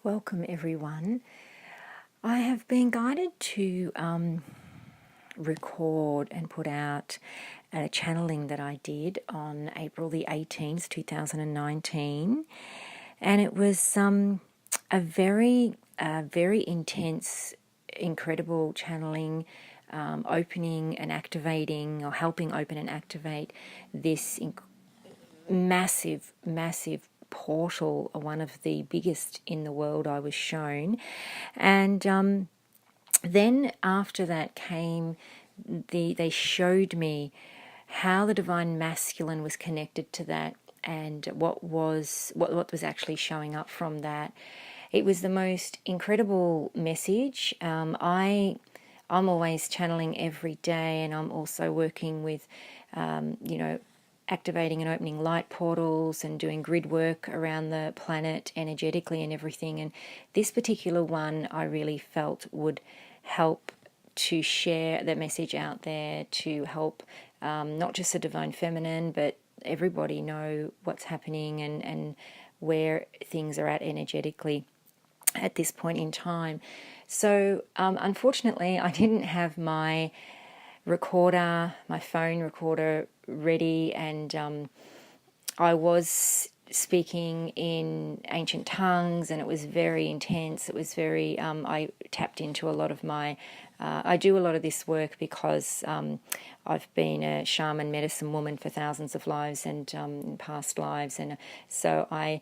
Welcome, everyone. I have been guided to record and put out a channeling that I did on April the 18th, 2019. And it was a very intense, incredible channeling, opening and activating, or helping open and activate this massive portal, one of the biggest in the world, I was shown. And then after that came they showed me how the divine masculine was connected to that, and what was actually showing up from that. It was the most incredible message. I'm always channeling every day, and I'm also working with activating and opening light portals and doing grid work around the planet energetically and everything. And this particular one I really felt would help to share the message out there, to help not just the divine feminine, but everybody know what's happening and where things are at energetically at this point in time. So unfortunately, I didn't have my phone recorder ready, and I was speaking in ancient tongues, and it was very intense. It was very, I tapped into a lot of my, I do a lot of this work because I've been a shaman medicine woman for thousands of lives and in past lives, and so I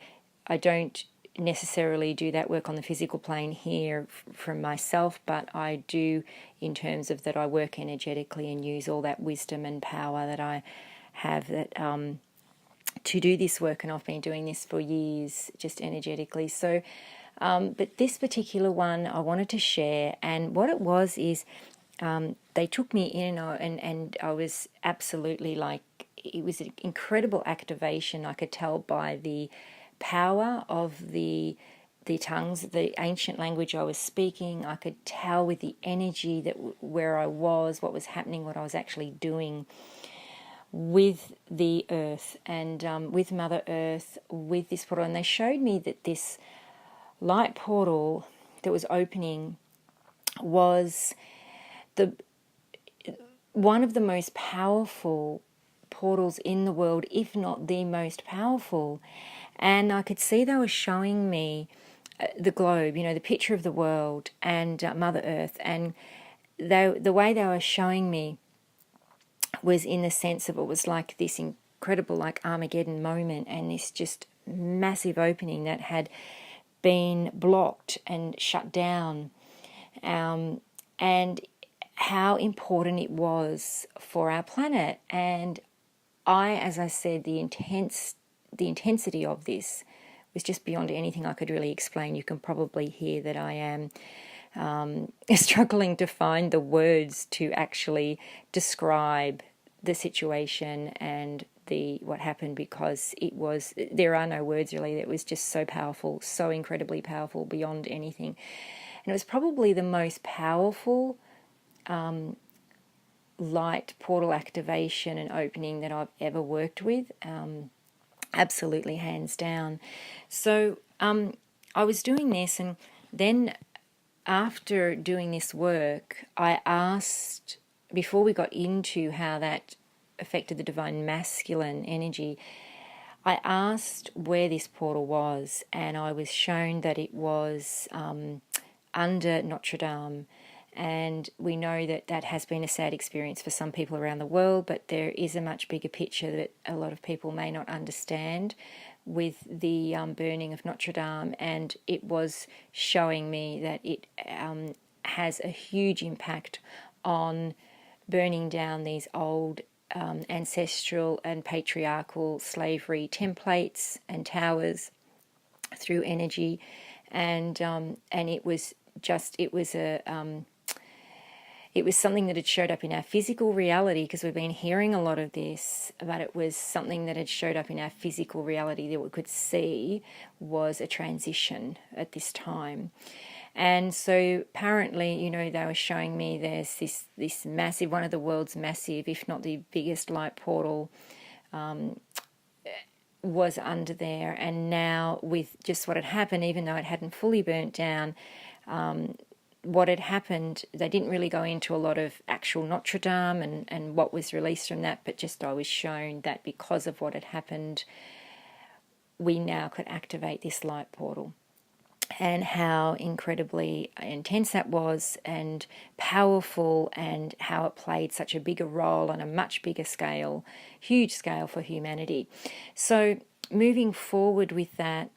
don't necessarily do that work on the physical plane here from myself, but I do in terms of that I work energetically and use all that wisdom and power that I have that to do this work, and I've been doing this for years just energetically. So but this particular one I wanted to share, and what it was is they took me in, and I was absolutely like, it was an incredible activation. I could tell by the power of the tongues, the ancient language I was speaking. I could tell with the energy that where I was, what was happening, what I was actually doing with the earth and with Mother Earth, with this portal. And they showed me that this light portal that was opening was the one of the most powerful portals in the world, if not the most powerful. And I could see they were showing me the globe, the picture of the world and Mother Earth. And the way they were showing me was in the sense of, it was like this incredible, like Armageddon moment, and this just massive opening that had been blocked and shut down. And how important it was for our planet. And as I said, the intensity of this was just beyond anything I could really explain. You can probably hear that I am struggling to find the words to actually describe the situation and what happened, because there are no words really. It was just so powerful, so incredibly powerful, beyond anything. And it was probably the most powerful light portal activation and opening that I've ever worked with, absolutely hands down. So I was doing this, and then after doing this work, I asked, before we got into how that affected the divine masculine energy, I asked where this portal was, and I was shown that it was under Notre Dame. And we know that that has been a sad experience for some people around the world, but there is a much bigger picture that a lot of people may not understand with the burning of Notre Dame. And it was showing me that it has a huge impact on burning down these old ancestral and patriarchal slavery templates and towers through energy. And it was it was something that had showed up in our physical reality, because we've been hearing a lot of this, but it was something that had showed up in our physical reality that we could see was a transition at this time. And so apparently, they were showing me there's this massive, one of the world's massive, if not the biggest light portal was under there, and now with just what had happened, even though it hadn't fully burnt down, what had happened, they didn't really go into a lot of actual Notre Dame and what was released from that, but just I was shown that because of what had happened, we now could activate this light portal, and how incredibly intense that was and powerful, and how it played such a bigger role on a much bigger scale, huge scale for humanity. So moving forward with that,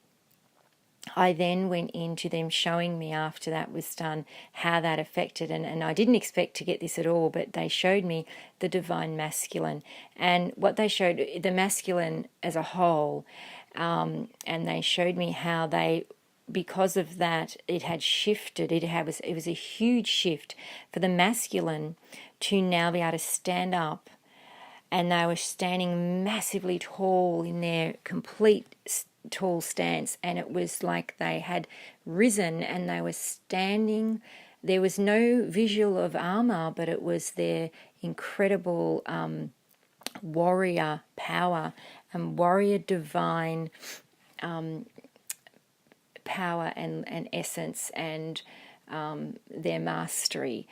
I then went into them showing me after that was done how that affected, and I didn't expect to get this at all, but they showed me the divine masculine, and what they showed, the masculine as a whole, and they showed me how they, because of that, it had shifted. It was a huge shift for the masculine to now be able to stand up, and they were standing massively tall in their complete tall stance, and it was like they had risen and they were standing. There was no visual of armor, but it was their incredible warrior power and warrior divine power and essence, and their mastery.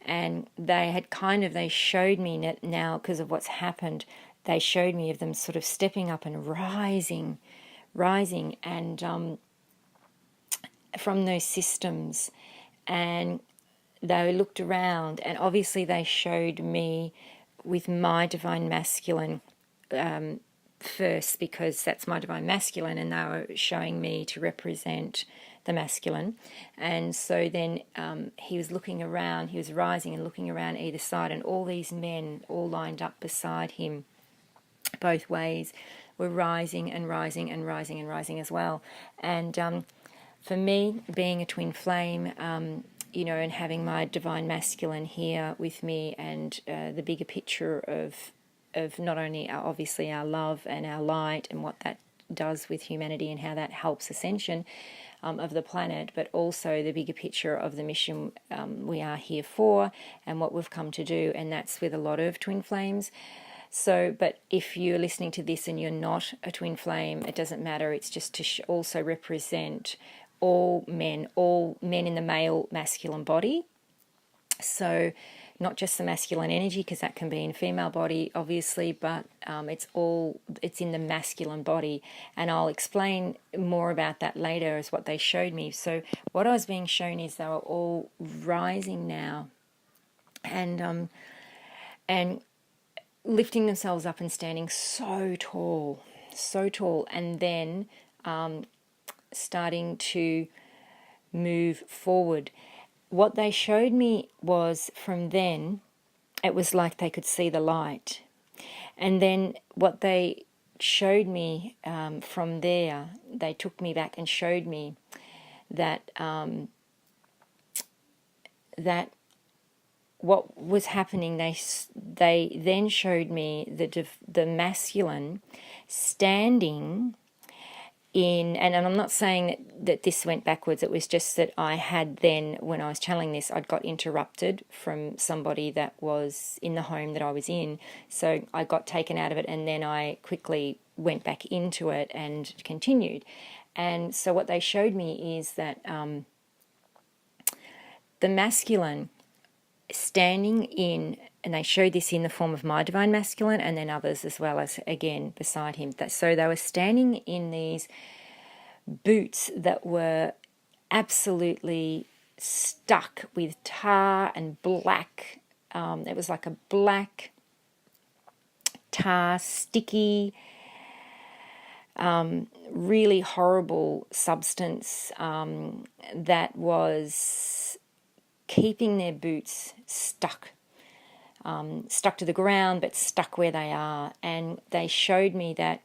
And they showed me now, because of what's happened, they showed me of them sort of stepping up and rising, and from those systems. And they looked around, and obviously they showed me with my divine masculine first, because that's my divine masculine, and they were showing me to represent the masculine. And so then he was looking around, he was rising and looking around either side, and all these men all lined up beside him both ways were rising and rising and rising and rising as well. And for me, being a twin flame, and having my divine masculine here with me, and the bigger picture of not only obviously our love and our light and what that does with humanity and how that helps ascension of the planet, but also the bigger picture of the mission we are here for and what we've come to do, and that's with a lot of twin flames. So, but if you're listening to this and you're not a twin flame, it doesn't matter. It's just to also represent all men in the male masculine body. So not just the masculine energy, because that can be in female body, obviously, but it's in the masculine body. And I'll explain more about that later as what they showed me. So what I was being shown is they were all rising now, and lifting themselves up and standing so tall, and then starting to move forward. What they showed me was, from then, it was like they could see the light. And then what they showed me from there, they took me back and showed me that that what was happening. They then showed me the masculine standing in, and I'm not saying that this went backwards, it was just that I had then, when I was channeling this, I'd got interrupted from somebody that was in the home that I was in, so I got taken out of it, and then I quickly went back into it and continued. And so what they showed me is that the masculine standing in, and they showed this in the form of my divine masculine and then others as well as, again, beside him. So they were standing in these boots that were absolutely stuck with tar and black. It was like a black tar, sticky, really horrible substance that was keeping their boots stuck to the ground, but stuck where they are. And they showed me that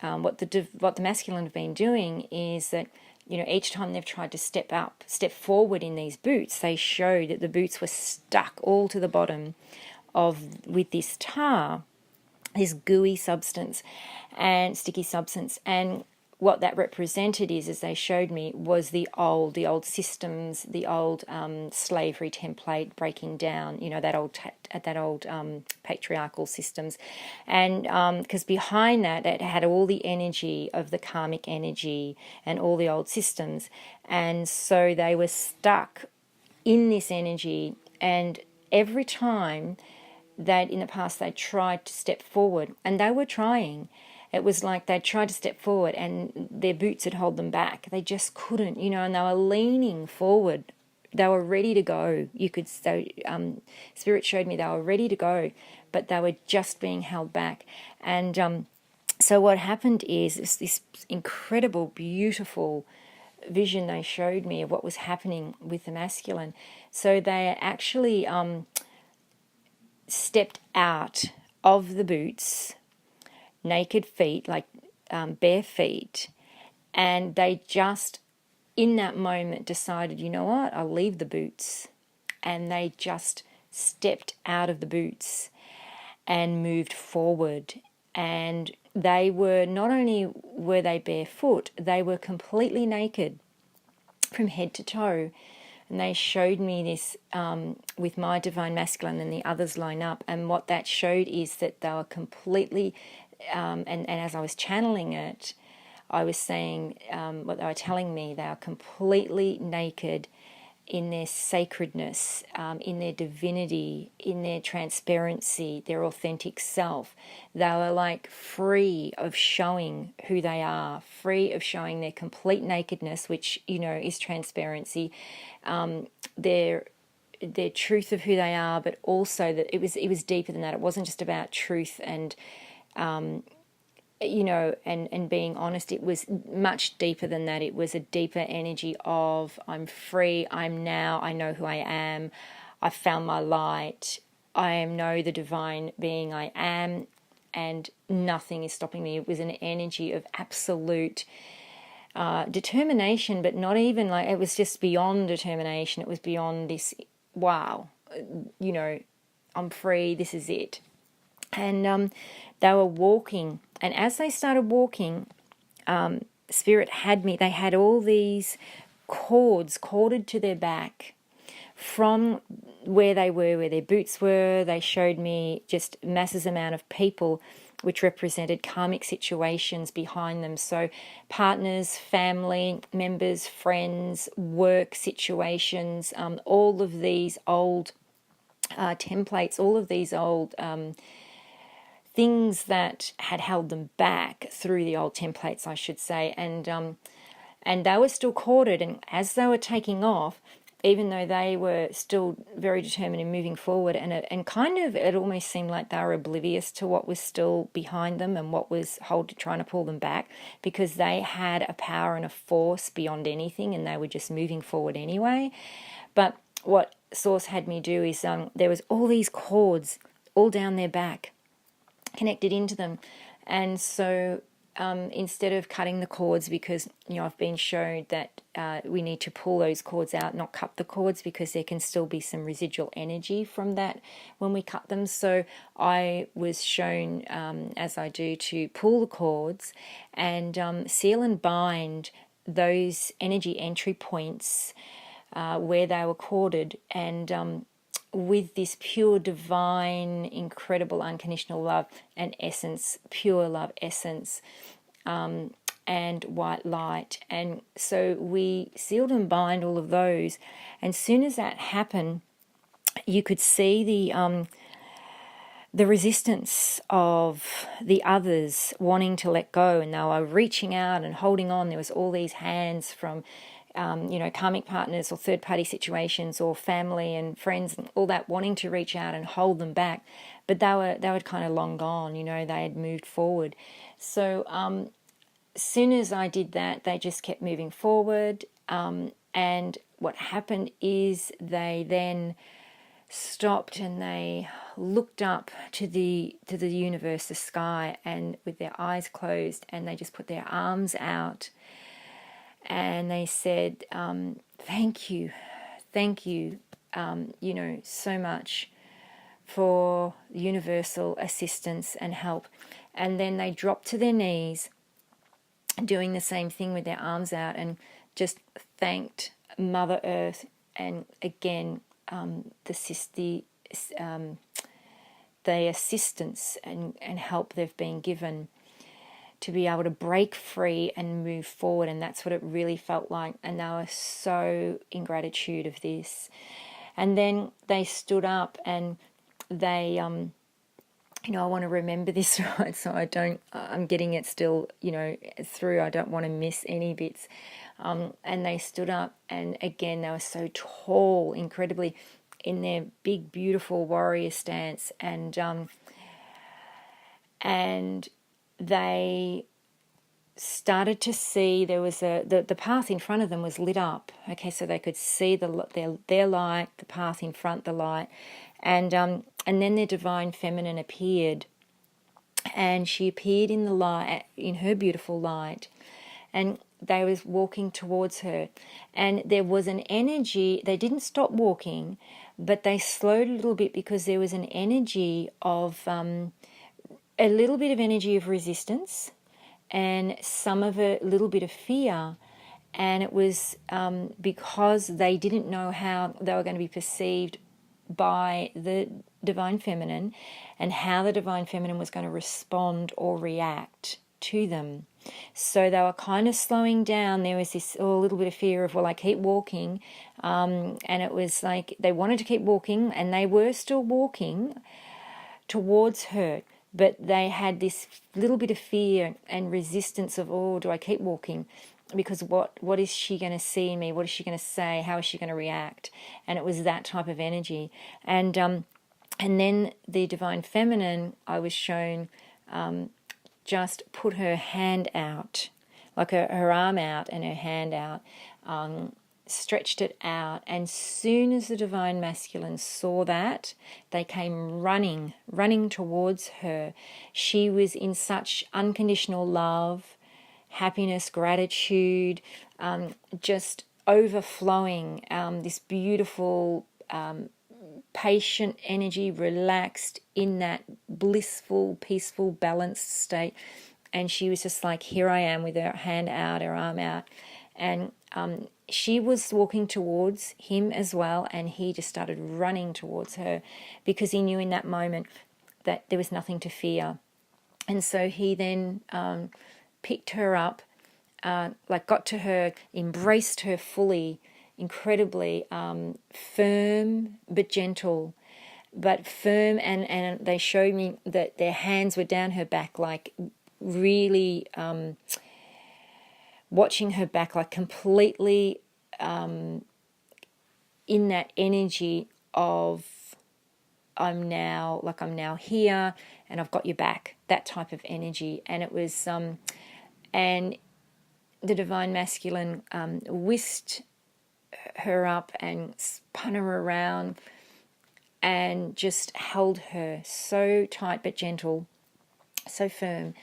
what the masculine have been doing is that, each time they've tried to step forward in these boots, they showed that the boots were stuck all to the bottom with this tar, this gooey substance and sticky substance. And what that represented is, as they showed me, was the old systems, the old slavery template breaking down. You know, that old patriarchal systems, and because behind that, it had all the energy of the karmic energy and all the old systems, and so they were stuck in this energy. And every time that in the past they tried to step forward, and they were trying, it was like they tried to step forward and their boots had held them back. They just couldn't, you know, and they were leaning forward. They were ready to go. You could say, Spirit showed me they were ready to go, but they were just being held back. And so what happened is this incredible, beautiful vision they showed me of what was happening with the masculine. So they actually stepped out of the boots, naked feet, like bare feet, and they just, in that moment, decided, you know what, I'll leave the boots. And they just stepped out of the boots and moved forward. And they were, not only were they barefoot, they were completely naked from head to toe. And they showed me this with my divine masculine, and the others line up. And what that showed is that they were completely, and as I was channeling it, I was saying what they were telling me, they are completely naked in their sacredness, in their divinity, in their transparency, their authentic self. They were like free of showing who they are, free of showing their complete nakedness, which, you know, is transparency, their truth of who they are, but also that it was deeper than that. It wasn't just about truth and you know, and being honest. It was much deeper than that. It was a deeper energy of, I'm free, I know who I am, I found my light, know the divine being I am, and nothing is stopping me. It was an energy of absolute determination, but not even like, it was just beyond determination. It was beyond this, wow, you know, I'm free, this is it. And they were walking, and as they started walking, Spirit had me, they had all these cords corded to their back from where they were, where their boots were. They showed me just masses amount of people which represented karmic situations behind them. So partners, family members, friends, work situations, all of these old templates, all of these old things that had held them back through the old templates, I should say, and they were still corded. And as they were taking off, even though they were still very determined in moving forward, and kind of it almost seemed like they were oblivious to what was still behind them and what was trying to pull them back, because they had a power and a force beyond anything, and they were just moving forward anyway. But what Source had me do is there was all these cords all down their back, connected into them. And so instead of cutting the cords, because, you know, I've been shown that we need to pull those cords out, not cut the cords, because there can still be some residual energy from that when we cut them. So I was shown, as I do, to pull the cords and seal and bind those energy entry points where they were corded, and with this pure, divine, incredible, unconditional love and essence, pure love essence, and white light. And so we sealed and bind all of those. And as soon as that happened, you could see the resistance of the others wanting to let go, and they were reaching out and holding on. There was all these hands from you know, karmic partners or third-party situations or family and friends and all that, wanting to reach out and hold them back, but they were kind of long gone. You know, they had moved forward. So as soon as I did that, they just kept moving forward. And what happened is they then stopped and they looked up to the universe, the sky, and with their eyes closed, and they just put their arms out. And they said, thank you, you know, so much for universal assistance and help. And then they dropped to their knees doing the same thing with their arms out, and just thanked Mother Earth, and again the assistance and help they've been given to be able to break free and move forward. And that's what it really felt like, and they were so in gratitude of this. And then they stood up, and they I want to remember this right, so I'm getting it still, through. I don't want to miss any bits. And they stood up, and again, they were so tall, incredibly, in their big, beautiful warrior stance, and they started to see there was the path in front of them was lit up. Okay, so they could see their light, the path in front, the light, and then their divine feminine appeared, and she appeared in the light, in her beautiful light, and they was walking towards her, and there was an energy. They didn't stop walking, but they slowed a little bit, because there was an energy of a little bit of energy of resistance, and some of a little bit of fear. And it was because they didn't know how they were going to be perceived by the divine feminine, and how the divine feminine was going to respond or react to them. So they were kind of slowing down. There was this little bit of fear of, well, I keep walking, and it was like they wanted to keep walking, and they were still walking towards her, but they had this little bit of fear and resistance of, oh, do I keep walking? Because what is she going to see in me? What is she going to say? How is she going to react? And it was that type of energy. And then the divine feminine, I was shown, just put her hand out, like her arm out and her hand out, stretched it out. And soon as the divine masculine saw that, they came running towards her. She was in such unconditional love, happiness, gratitude, just overflowing, this beautiful, patient energy, relaxed in that blissful, peaceful, balanced state. And she was just like, here I am, with her hand out, her arm out. And she was walking towards him as well, and he just started running towards her, because he knew in that moment that there was nothing to fear. And so he then picked her up, got to her, embraced her fully, incredibly firm but gentle, but firm, and they showed me that their hands were down her back, like really watching her back, like completely in that energy of I'm now here and I've got your back, that type of energy. And it was and the divine masculine whisked her up and spun her around and just held her so tight but gentle, so firm.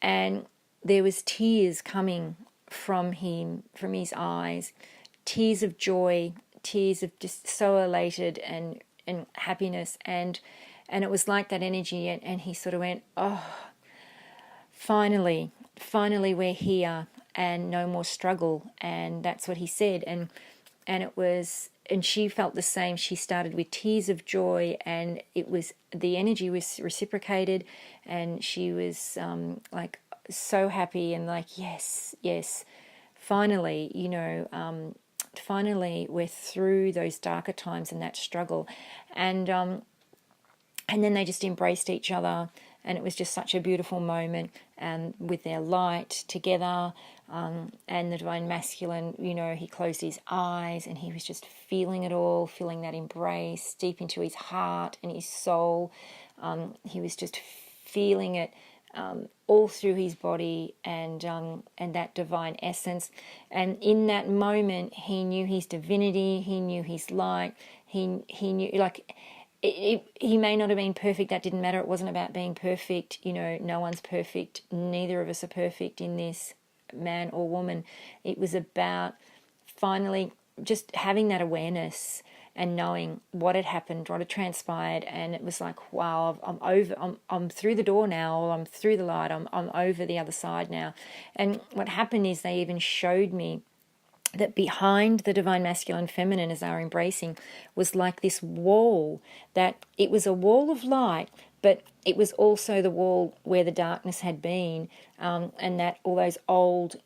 And there was tears coming from him, from his eyes, tears of joy, tears of just so elated and happiness. And it was like that energy, and he sort of went, oh, finally we're here, and no more struggle. And that's what he said. And it was, and she felt the same. She started with tears of joy, and it was, the energy was reciprocated, and she was like so happy and like, yes, finally, finally we're through those darker times and that struggle. And then they just embraced each other, and it was just such a beautiful moment, and with their light together. And the divine masculine, he closed his eyes, and he was just feeling it all, feeling that embrace deep into his heart and his soul. He was just feeling it all through his body, and that divine essence. And in that moment, he knew his divinity. He knew his light. He knew, like, he may not have been perfect. That didn't matter. It wasn't about being perfect. No one's perfect. Neither of us are perfect in this, man or woman. It was about finally just having that awareness and knowing what had happened, what had transpired, and it was like, wow, I'm over, I'm through the door now, or I'm through the light, I'm over the other side now. And what happened is they even showed me that behind the divine masculine feminine as they were embracing was like this wall, that it was a wall of light, but it was also the wall where the darkness had been, and that all those old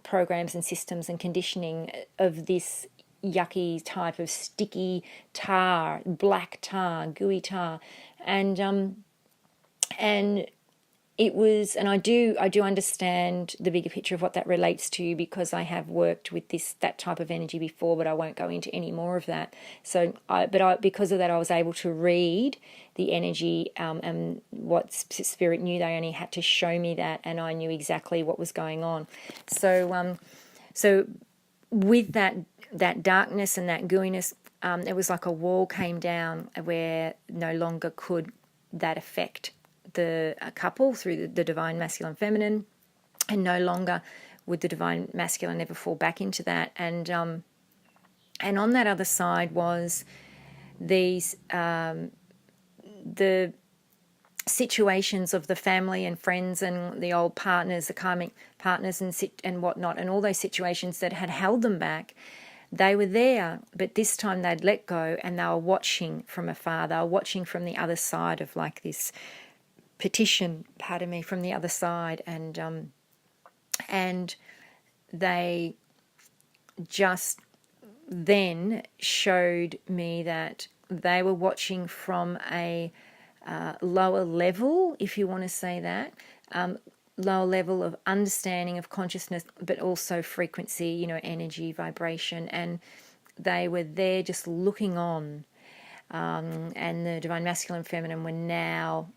programs and systems and conditioning of this yucky type of sticky tar, black tar, gooey tar, and it was, and I do understand the bigger picture of what that relates to, because I have worked with that type of energy before, but I won't go into any more of that. So because of that, I was able to read the energy, and what Spirit knew. They only had to show me that, and I knew exactly what was going on. So with that darkness and that gooiness, it was like a wall came down where no longer could that affect the couple through the divine masculine feminine, and no longer would the divine masculine ever fall back into that. And on that other side was these the situations of the family and friends and the old partners, the karmic partners and whatnot, and all those situations that had held them back. They were there, but this time they'd let go, and they were watching from afar. They were watching from the other side of like this petition, pardon me, from the other side, and they just then showed me that they were watching from a lower level, if you want to say that, lower level of understanding of consciousness, but also frequency, energy, vibration, and they were there just looking on, and the divine masculine feminine were now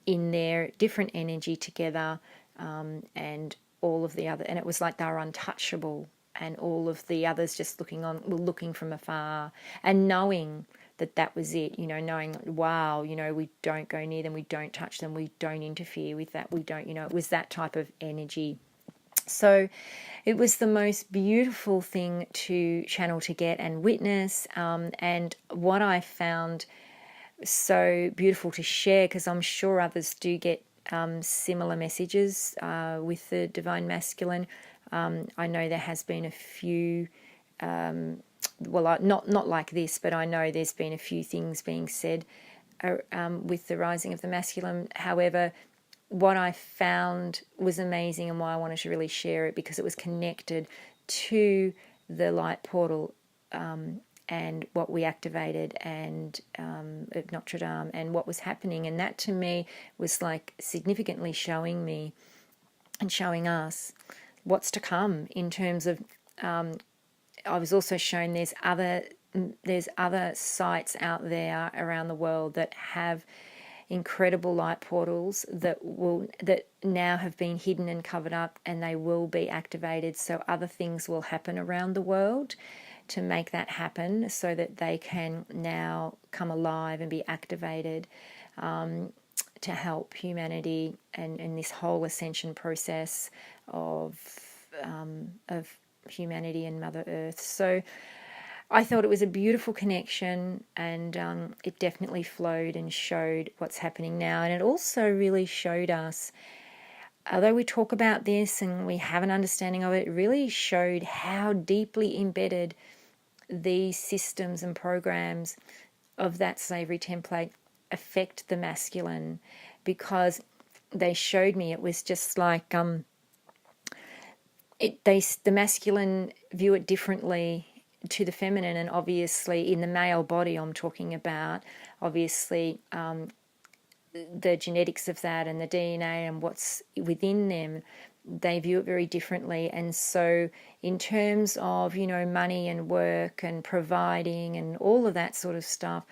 in their different energy together, and all of the other, and it was like they were untouchable, and all of the others just were looking from afar and knowing that was it, knowing, wow, we don't go near them, we don't touch them, we don't interfere with that, we don't, it was that type of energy. So it was the most beautiful thing to channel, to get and witness, and what I found so beautiful to share, because I'm sure others do get similar messages with the divine masculine. I know there has been a few, not like this, but I know there's been a few things being said with the rising of the masculine. However, what I found was amazing, and why I wanted to really share it, because it was connected to the light portal, and what we activated, and at Notre Dame, and what was happening. And that to me was like significantly showing me and showing us what's to come in terms of, I was also shown there's other sites out there around the world that have incredible light portals that now have been hidden and covered up, and they will be activated. So other things will happen around the world to make that happen, so that they can now come alive and be activated, to help humanity and this whole ascension process of humanity and Mother Earth. So I thought it was a beautiful connection, and it definitely flowed and showed what's happening now. And it also really showed us, although we talk about this and we have an understanding of it, it really showed how deeply embedded these systems and programs of that slavery template affect the masculine, because they showed me it was just like the masculine view it differently to the feminine, and obviously in the male body I'm talking about, obviously the genetics of that and the DNA and what's within them, they view it very differently. And so in terms of, money and work and providing and all of that sort of stuff,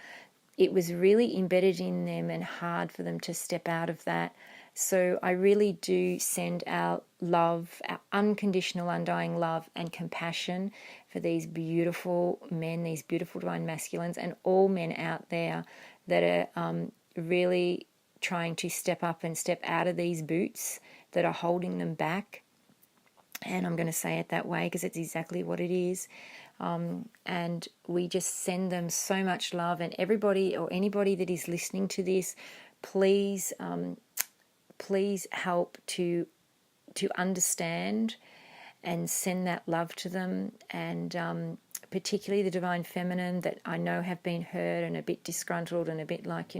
it was really embedded in them and hard for them to step out of that. So I really do send our love, our unconditional, undying love and compassion for these beautiful men, these beautiful divine masculines, and all men out there that are really trying to step up and step out of these boots that are holding them back, And I'm going to say it that way because it's exactly what it is. And we just send them so much love. And everybody or anybody that is listening to this, please, please help to understand and send that love to them. And particularly the Divine Feminine that I know have been hurt and a bit disgruntled and a bit like,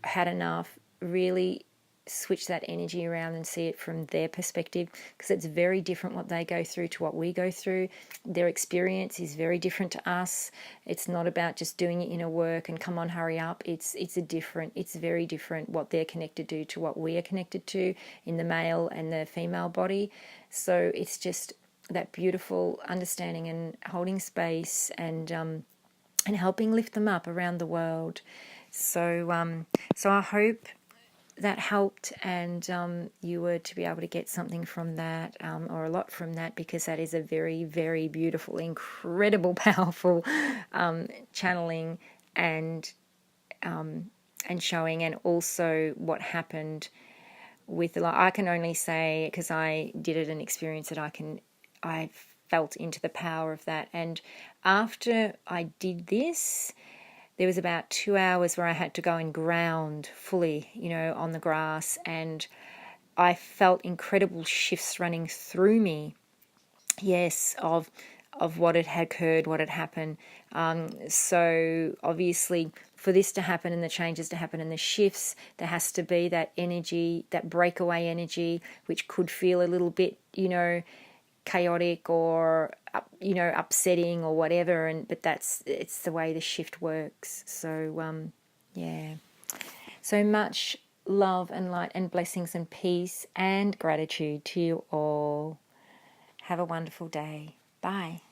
had enough. Really switch that energy around and see it from their perspective, because it's very different what they go through to what we go through. Their experience is very different to us. It's not about just doing it inner work and come on, hurry up. It's very different what they're connected to what we are connected to in the male and the female body. So it's just that beautiful understanding and holding space and helping lift them up around the world. So I hope that helped, and you were to be able to get something from that, or a lot from that, because that is a very, very beautiful, incredible, powerful channeling and showing, and also what happened with the light. I can only say, because I did it and experienced it, I felt into the power of that. And after I did this, there was about 2 hours where I had to go and ground fully, on the grass, and I felt incredible shifts running through me. Yes, of what had occurred, what had happened. So obviously, for this to happen and the changes to happen and the shifts, there has to be that energy, that breakaway energy, which could feel a little bit, chaotic or upsetting or whatever, but it's the way the shift works. So so much love and light and blessings and peace and gratitude to you all. Have a wonderful day. Bye.